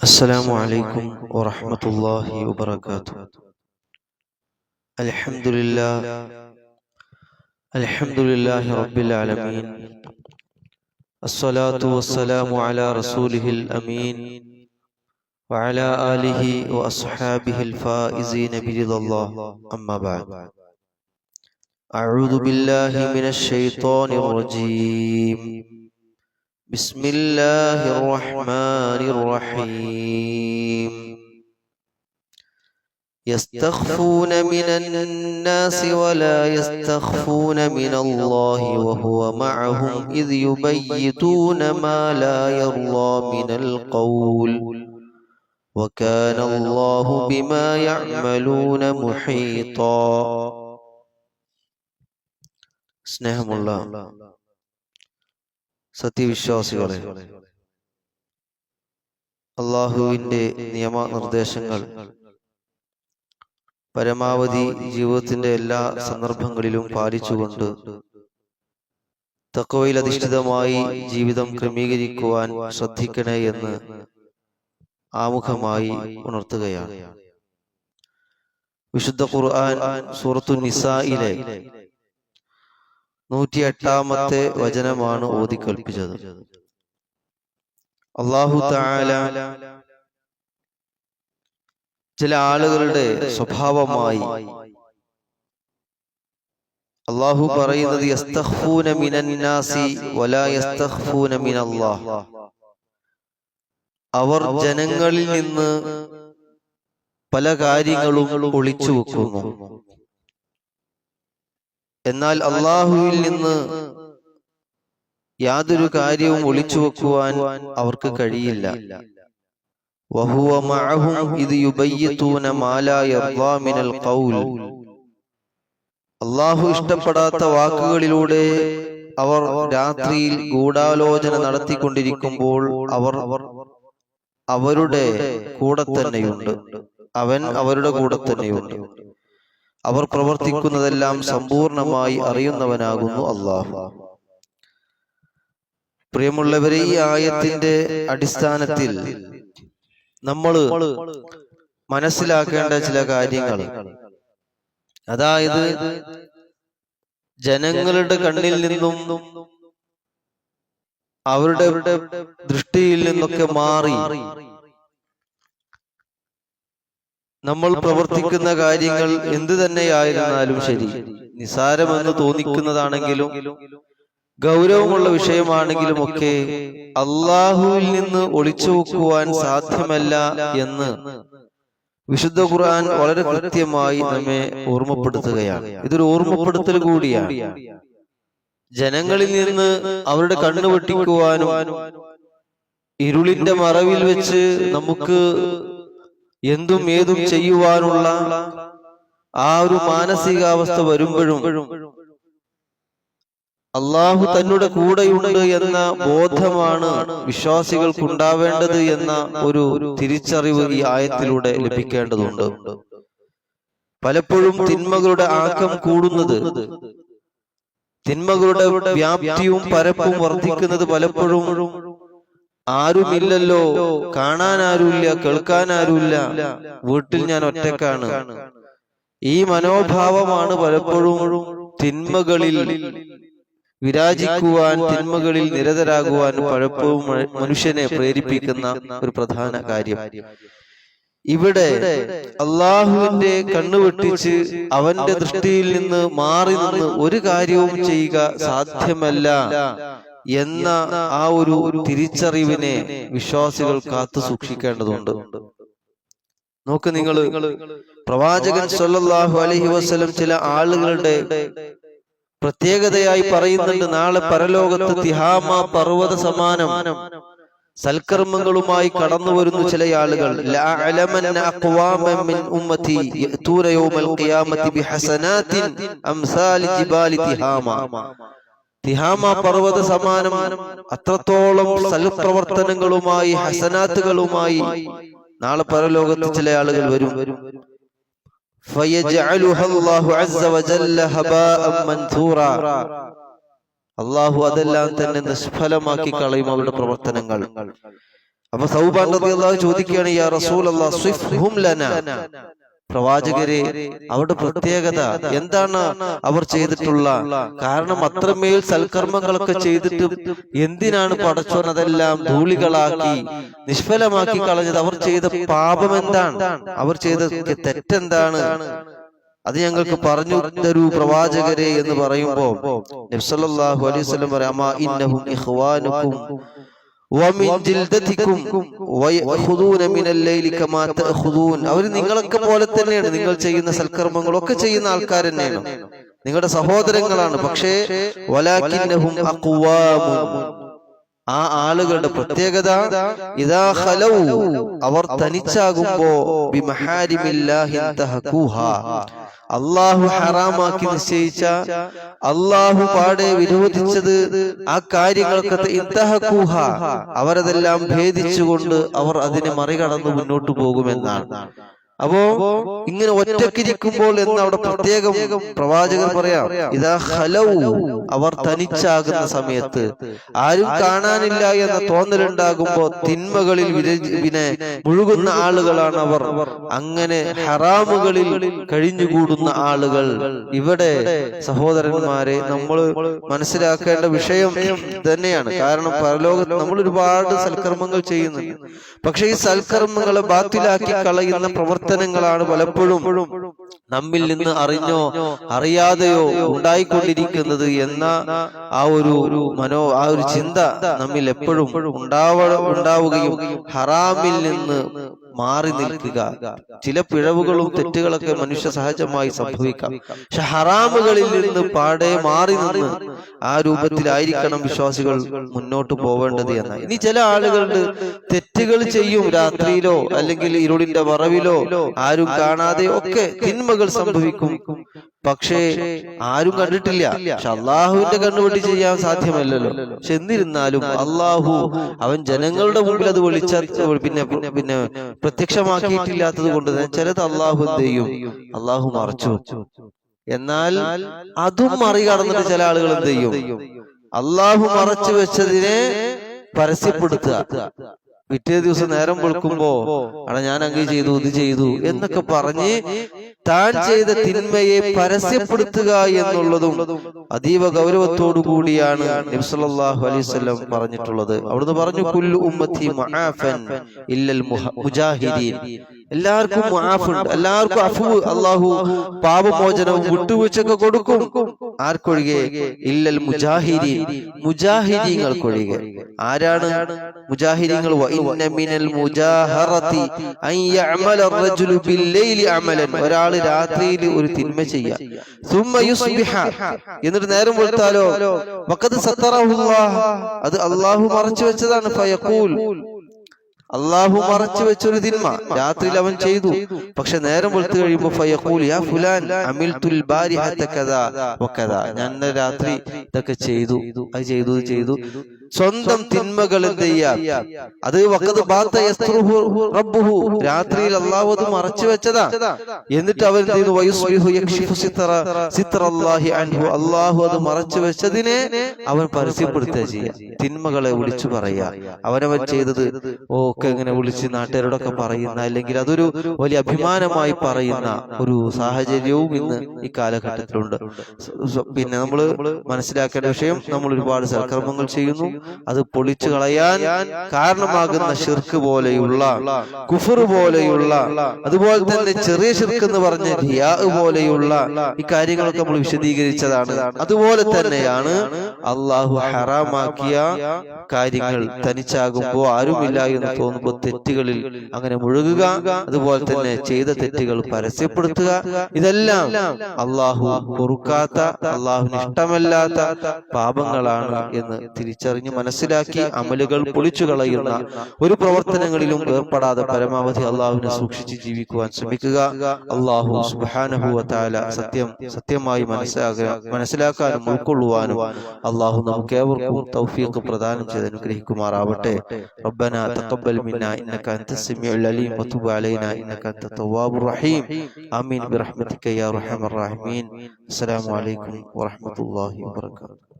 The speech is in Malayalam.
السلام عليكم ورحمة الله وبركاته. الحمد لله رب العالمين. الصلاة والسلام على رسوله الأمين وعلى آله وأصحابه الفائزين برضا الله. أما بعد، أعوذ بالله من الشيطان الرجيم. بسم الله الرحمن الرحيم. يستخفون من الناس ولا يستخفون من الله وهو معهم إذ يبيتون ما لا يرضى من القول وكان الله بما يعملون محيطا. സ്നേഹമുള്ള സത്യവിശ്വാസികളെ, അള്ളാഹുവിൻ്റെ നിയമനിർദ്ദേശങ്ങൾ പരമാവധി ജീവിതത്തിന്റെ എല്ലാ സന്ദർഭങ്ങളിലും പാലിച്ചുകൊണ്ട് തഖ്വയിൽ അധിഷ്ഠിതമായി ജീവിതം ക്രമീകരിക്കുവാൻ ശ്രദ്ധിക്കണേ എന്ന് ആമുഖമായി ഉണർത്തുകയാണ്. വിശുദ്ധ ഖുർആൻ സൂറത്തു നിസായിലെ 108-ാമത്തെ വചനമാണ് ഓതിക്കൽപ്പിച്ചത്. അല്ലാഹു തആല ചില ആളുകളുടെ സ്വഭാവമായി അല്ലാഹു പറയുന്നത് യസ്തഖ്ഫൂന മിനന്നാസി വലാ യസ്തഖ്ഫൂന മിനല്ലാഹ്. അവർ ജനങ്ങളിൽ നിന്ന് പല കാര്യങ്ങളും ഒളിച്ചു വെക്കുന്നു, എന്നാൽ അള്ളാഹുവിൽ നിന്ന് യാതൊരു കാര്യവും ഒളിച്ചു വെക്കുവാൻ അവർക്ക് കഴിയില്ല. വഹുവ മഅഹും ഇദ് യുബയ്യിതൂന മാ ലാ യർദാ മിനൽ ഖൗൽ. അള്ളാഹു ഇഷ്ടപ്പെടാത്ത വാക്കുകളിലൂടെ അവർ രാത്രിയിൽ ഗൂഢാലോചന നടത്തിക്കൊണ്ടിരിക്കുമ്പോൾ അവർ അവരുടെ കൂടെ തന്നെയുണ്ട്. അവൻ അവരുടെ കൂടെ തന്നെയുണ്ട്. അവർ പ്രവർത്തിക്കുന്നതെല്ലാം സമ്പൂർണമായി അറിയുന്നവനാകുന്നു അല്ലാഹു. പ്രിയമുള്ളവരെ, ഈ ആയത്തിന്റെ അടിസ്ഥാനത്തിൽ നമ്മൾ മനസ്സിലാക്കേണ്ട ചില കാര്യങ്ങൾ, അതായത് ജനങ്ങളുടെ കണ്ണിൽ നിന്നും അവരുടെ ദൃഷ്ടിയിൽ നിന്നൊക്കെ മാറി നമ്മൾ പ്രവർത്തിക്കുന്ന കാര്യങ്ങൾ എന്ത് തന്നെയായിരുന്നാലും ശരി, നിസാരമെന്ന് തോന്നിക്കുന്നതാണെങ്കിലും ഗൗരവമുള്ള വിഷയമാണെങ്കിലും ഒക്കെ അള്ളാഹുവിൽ നിന്ന് ഒളിച്ചു വെക്കുവാൻ സാധ്യമല്ല എന്ന് വിശുദ്ധ ഖുർആൻ വളരെ കൃത്യമായി നമ്മെ ഓർമ്മപ്പെടുത്തുകയാണ്. ഇതൊരു ഓർമ്മപ്പെടുത്തൽ കൂടിയാണ്. ജനങ്ങളിൽ നിന്ന് അവരുടെ കണ്ണു വെട്ടിക്കുവാനും ഇരുളിന്റെ മറവിൽ വെച്ച് നമുക്ക് എന്തും ഏതും ചെയ്യുവാനുള്ള ആ ഒരു മാനസികാവസ്ഥ വരുമ്പോഴും അള്ളാഹു തന്നോട് കൂടെയുണ്ട് എന്ന ബോധമാണ് വിശ്വാസികൾക്കുണ്ടാവേണ്ടത് എന്ന ഒരു തിരിച്ചറിവ് ഈ ആയത്തിലൂടെ ലഭിക്കേണ്ടതുണ്ട്. പലപ്പോഴും തിന്മകളുടെ ആക്കം കൂടുന്നത്, തിന്മകളുടെ വ്യാപ്തിയും പരപ്പും വർദ്ധിക്കുന്നത് പലപ്പോഴും ആരുമില്ലല്ലോ, കാണാൻ ആരുമില്ല, കേൾക്കാൻ ആരുമില്ല, വീട്ടിൽ ഞാൻ ഒറ്റക്കാണ്, ഈ മനോഭാവമാണ് പലപ്പോഴും തിന്മകളിൽ വിരാജിക്കുവാൻ, തിന്മകളിൽ നിരതരാകുവാൻ പലപ്പോഴും മനുഷ്യനെ പ്രേരിപ്പിക്കുന്ന ഒരു പ്രധാന കാര്യം. ഇവിടെ അള്ളാഹുവിന്റെ കണ്ണുവെട്ടിച്ച് അവന്റെ ദൃഷ്ടിയിൽ നിന്ന് മാറി നിന്ന് ഒരു കാര്യവും ചെയ്യുക സാധ്യമല്ല എന്ന ആ ഒരു തിരിച്ചറിവിനെ വിശ്വാസികൾ കാത്തു സൂക്ഷിക്കേണ്ടതുണ്ട്. നോക്ക്, നിങ്ങൾ പ്രവാചകൻ സല്ലല്ലാഹു അലൈഹി വസല്ലം ചില ആളുകളുടെ പ്രത്യേകതയായി പറയുന്നുണ്ട്. നാളെ പരലോകത്ത് തിഹാമ പർവ്വത സമാനം സൽക്കർമ്മങ്ങളുമായി കടന്നു വരുന്ന ചില ആളുകൾ. ലഅലമന്ന അഖ്വാമൻ മിൻ ഉമ്മതി യഅതൂന യൗമൽ ഖിയാമത്തി ബിഹസനാത്തിൻ അംസാലി ജിബാലി തിഹാമ. തിഹാമ പർവ്വത സമാനം അത്രത്തോളം സൽപ്രവർത്തനങ്ങളുമായി, ഹസനാത്തുകളുമായി നാളെ പരലോകത്ത് ചില ആളുകൾ വരും. ഫയജഅലുഹല്ലാഹു അസ്സ വജല്ല ഹബാഅൻ മൻഥൂറാ. അല്ലാഹു അതെല്ലാം തന്നെ നിഷ്ഫലമാക്കി കളയും അവരുടെ പ്രവർത്തനങ്ങൾ. അപ്പൊ സൗബാൻ റളിയല്ലാഹു ചോദിക്കുകയാണ്, യാ റസൂലല്ലാഹ് സിഫ്ഹും ലനാ, പ്രവാചകരെ അവരുടെ പ്രത്യേകത എന്താണ്, അവർ ചെയ്തിട്ടുള്ള കാരണം അത്രമേൽ സൽക്കർമ്മങ്ങളൊക്കെ ചെയ്തിട്ട് എന്തിനാണ് പടച്ചോൻ അതെല്ലാം ധൂളികളാക്കി നിഷ്ഫലമാക്കി കളഞ്ഞത്? അവർ ചെയ്ത പാപം എന്താണ്, അവർ ചെയ്ത തെറ്റെന്താണ്, അത് ഞങ്ങൾക്ക് പറഞ്ഞു തരൂ പ്രവാചകരെ എന്ന് പറയുമ്പോ നബി സല്ലല്ലാഹു അലൈഹി വസല്ലം പറയാ, ഇന്നഹും ഇഖ്വാനുക്കും വമിൻ ജിൽദതികും വയഖുദൂന മിനൽ ലൈലി കമാ തഅഖുദൂൻ, അവർ നിങ്ങളൊക്കെ പോലെ തന്നെയാണ്, നിങ്ങൾ ചെയ്യുന്ന സൽക്കർമ്മങ്ങളൊക്കെ ചെയ്യുന്ന ആൾക്കാർ തന്നെയാണ്, നിങ്ങളുടെ സഹോദരങ്ങളാണ്. പക്ഷേ വലാകിന്നഹും അഖ്വാമുൻ, ആ ആളുകളുടെ പ്രത്യേകത ഇദാ ഖലൗ, അവർ തനിച്ചാകുമ്പോ ബിമഹാരിമില്ലാഹി തഹഖൂഹാ, അള്ളാഹു ഹറാമാക്കി നിശ്ചയിച്ച, അള്ളാഹു പാടെ വിരോധിച്ചത് ആ കാര്യങ്ങളൊക്കെ ഇന്തഹഖൂഹ, അവരതെല്ലാം ഭേദിച്ചുകൊണ്ട് അവർ അതിനെ മറികടന്ന് മുന്നോട്ട് പോകുമെന്നാണ്. അപ്പോ ഇങ്ങനെ ഒറ്റക്കിരിക്കുമ്പോൾ എന്ന് അവിടെ പ്രത്യേകം പ്രവാചകർ പറയാം, ഇദാ ഖലൗ, അവർ തനിച്ചാകുന്ന സമയത്ത്, ആരും കാണാനില്ല എന്ന തോന്നലുണ്ടാകുമ്പോ തിന്മകളിൽ മുഴുകുന്ന ആളുകളാണ് അവർ, അങ്ങനെ ഹറാമുകളിൽ കഴിഞ്ഞുകൂടുന്ന ആളുകൾ. ഇവിടെ സഹോദരന്മാരെ, നമ്മൾ മനസ്സിലാക്കേണ്ട വിഷയം തന്നെയാണ്. കാരണം പരലോകത്ത് നമ്മൾ ഒരുപാട് സൽക്കർമ്മങ്ങൾ ചെയ്യുന്നുണ്ട്, പക്ഷെ ഈ സൽക്കർമ്മങ്ങളെ ബാത്തിലാക്കി കളയുന്ന പ്രവർത്തനങ്ങളാണ് പലപ്പോഴും നമ്മിൽ നിന്ന് അറിഞ്ഞോ അറിയാതെയോ ഉണ്ടായിക്കൊണ്ടിരിക്കുന്നത് എന്ന ആ ഒരു ചിന്ത നമ്മിൽ എപ്പോഴും ഉണ്ടാവുകയും ഹറാമിൽ നിന്ന് മാറി നിൽക്കുക. ചില പിഴവുകളും തെറ്റുകളൊക്കെ മനുഷ്യ സഹജമായി സംഭവിക്കാം, പക്ഷെ ഹറാമുകളിൽ നിന്ന് പാടെ മാറി നിന്ന് ആ രൂപത്തിലായിരിക്കണം വിശ്വാസികൾ മുന്നോട്ട് പോവേണ്ടത് എന്ന്. ഇനി ചില ആളുകളുടെ തെറ്റുകൾ ചെയ്യും, രാത്രിയിലോ അല്ലെങ്കിൽ ഇരുളിന്റെ മറവിലോ ആരും കാണാതെ ഒക്കെ തിന്മകൾ സംഭവിക്കും, പക്ഷേ ആരും കണ്ടിട്ടില്ല. പക്ഷെ അള്ളാഹുവിന്റെ കണ്ണുപൊട്ടി ചെയ്യാൻ സാധ്യമല്ലല്ലോ. പക്ഷെ എന്നിരുന്നാലും അള്ളാഹു അവൻ ജനങ്ങളുടെ മുമ്പിൽ അത് പിന്നെ പ്രത്യക്ഷമാക്കിയിട്ടില്ലാത്തത് കൊണ്ട് തന്നെ ചിലത് അള്ളാഹു എന്ത് ചെയ്യും, അള്ളാഹു മറച്ചു വെച്ചു. എന്നാൽ അതും മറികടന്നിട്ട് ചില ആളുകൾ എന്ത് ചെയ്യും, അള്ളാഹു മറച്ചു വെച്ചതിനെ പരസ്യപ്പെടുത്തുക. പിറ്റേ ദിവസം നേരം വെളുക്കുമ്പോ ഞാൻ അങ്ങനെ ചെയ്തു ഇത് ചെയ്തു എന്നൊക്കെ പറഞ്ഞ് താൻ ചെയ്ത തിന്മയെ പരസ്യപ്പെടുത്തുക എന്നുള്ളതും അതീവ ഗൗരവത്തോടു കൂടിയാണ് നബി സല്ലല്ലാഹു അലൈഹി വസല്ലം പറഞ്ഞിട്ടുള്ളത്. അവിടുന്ന് പറഞ്ഞു, കുല്ലു ഉമ്മത്തി മുആഫൻ ഇല്ലൽ മുജാഹിദീൻ, എല്ലാവർക്കും മുആഫുണ്ട്, എല്ലാവർക്കും അഫ്വ, അല്ലാഹു പാപമോചനവും വിട്ടുവീഴ്ചയൊക്കെ കൊടുക്കും. ആർക്കൊഴികെ? ഇല്ലൽ മുജാഹിദീൻ, മുജാഹിദീങ്ങൾക്കൊഴികെ. ആരാണ് മുജാഹിദീങ്ങൾ? വഇന്ന മിനൽ മുജാഹറതി അൻ യഅമല അർറജുലു ബില്ലൈലി അമലൻ, ഒരാൾ രാത്രിയിൽ ഒരു തിന്മ ചെയ്യാ, സുമ്മ യുസ്ബിഹ, എന്നിട്ട് നേരം വെളുത്താലോ, വഖദ് സത്തറഹുല്ലാഹ്, അത് അല്ലാഹു മറച്ചു വെച്ചതാണ്, ഫയഖൂൽ, അള്ളാഹു മറച്ചു വെച്ചൊരു തിന്മ രാത്രിയിൽ അവൻ ചെയ്തു, പക്ഷെ നേരം വെളുത്തു കഴിയുമ്പോ ഫയഖൂൽ യാ ഫുലാൻ അമിൽതുൽ ബാരിഹത കദാ വകദാ, ഞാൻ രാത്രി ഇതൊക്കെ ചെയ്തു, അത് ചെയ്തു. സ്വന്തം തിന്മകൾ എന്ത് ചെയ്യാം, അത് വഖദ് ബാത യസ്റുഹു റബ്ബുഹു, രാത്രിയിൽ അല്ലാഹു അത് മറച്ചു വെച്ചതാ. എന്നിട്ട് അവൻ എന്ത് ചെയ്യുന്നു, വയുസ്ബിഹു യക്ഷിഫു സിത്രല്ലാഹി അൻഹു, അല്ലാഹു അത് മറച്ചു വെച്ചതിനെ അവൻ പരസ്യപ്പെടുത്തുക ചെയ്യുക, തിന്മകളെ വിളിച്ചു പറയുക. അവനവൻ ചെയ്തത് ഒക്കെ ഇങ്ങനെ വിളിച്ച് നാട്ടുകാരോടൊക്കെ പറയുന്ന, അല്ലെങ്കിൽ അതൊരു വലിയ അഭിമാനമായി പറയുന്ന ഒരു സാഹചര്യവും ഇന്ന് ഈ കാലഘട്ടത്തിലുണ്ട്. പിന്നെ നമ്മൾ മനസ്സിലാക്കേണ്ട വിഷയം, നമ്മൾ ഒരുപാട് സൽക്കർമ്മങ്ങൾ ചെയ്യുന്നു, അത് പൊളിച്ചു കളയാൻ കാരണമാകുന്ന ശിർക്ക് പോലെയുള്ള, കുഫർ പോലെയുള്ള, അതുപോലെ തന്നെ ചെറിയ ശിർക്ക് എന്ന് പറഞ്ഞ റിയാ പോലെയുള്ള ഈ കാര്യങ്ങളൊക്കെ നമ്മൾ വിശദീകരിച്ചതാണ്. അതുപോലെ തന്നെയാണ് അള്ളാഹു ഹറാമാക്കിയ കാര്യങ്ങൾ തനിച്ചാകുമ്പോ ആരുമില്ല എന്ന് തോന്നുമ്പോ തെറ്റുകളിൽ അങ്ങനെ മുഴുകുക, അതുപോലെ തന്നെ ചെയ്ത തെറ്റുകൾ പരസ്യപ്പെടുത്തുക. ഇതെല്ലാം അള്ളാഹു പൊറുക്കാത്ത, അള്ളാഹുവിന് ഇഷ്ടമല്ലാത്ത പാപങ്ങളാണ് എന്ന് തിരിച്ചറിഞ്ഞ് മനസ്സിലാക്കി അമലുകൾ പൊളിച്ചു കളയുന്ന ഒരു പ്രവർത്തനങ്ങളിലും ഏർപ്പെടാതെ പരമാവധി അള്ളാഹുവിനെ സൂക്ഷിച്ച് ജീവിക്കുവാൻ ശ്രമിക്കുക. അള്ളാഹു സുബ്ഹാനഹു വ തആല സത്യമായി മനസ്സിലാക്കാനും ഉൾക്കൊള്ളുവാനും അള്ളാഹു നമുക്ക് ഏവർക്കും തൗഫീഖ് പ്രദാനം ചെയ്ത് അനുഗ്രഹിക്കുമാറാവട്ടെ. റബ്ബനാ തഖബ്ബൽ മിന്നാ ഇന്നക അൻതസ് സമീഉൽ അലീം വതുബ് അലൈനാ ഇന്നക അൻത തവ്വാബുർ റഹീം. ആമീൻ ബിറഹ്മതിക യാ അർഹമർ റഹീമീൻ. അസ്സലാമു അലൈക്കും വറഹ്മത്തുള്ളാഹി വബറകാതുഹു.